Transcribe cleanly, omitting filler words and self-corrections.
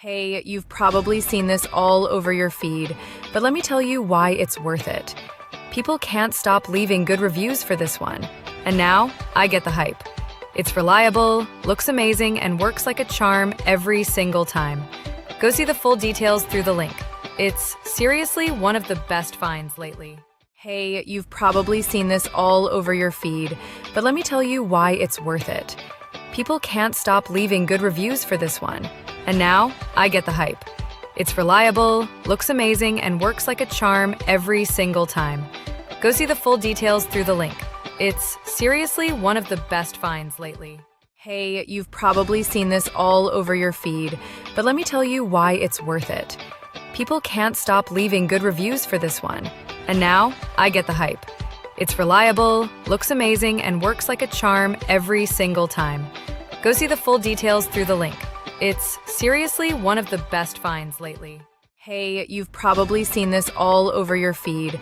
Hey, you've probably seen this all over your feed, but let me tell you why it's worth it. People can't stop leaving good reviews for this one. And now, I get the hype. It's reliable, looks amazing, and works like a charm every single time. Go see the full details through the link. It's seriously one of the best finds lately. Hey, you've probably seen this all over your feed, but let me tell you why it's worth it. People can't stop leaving good reviews for this one. And now, I get the hype. It's reliable, looks amazing, and works like a charm every single time. Go see the full details through the link. It's seriously one of the best finds lately. Hey, you've probably seen this all over your feed, but let me tell you why it's worth it. People can't stop leaving good reviews for this one. And now, I get the hype. It's reliable, looks amazing, and works like a charm every single time. Go see the full details through the link. It's seriously one of the best finds lately. Hey, you've probably seen this all over your feed,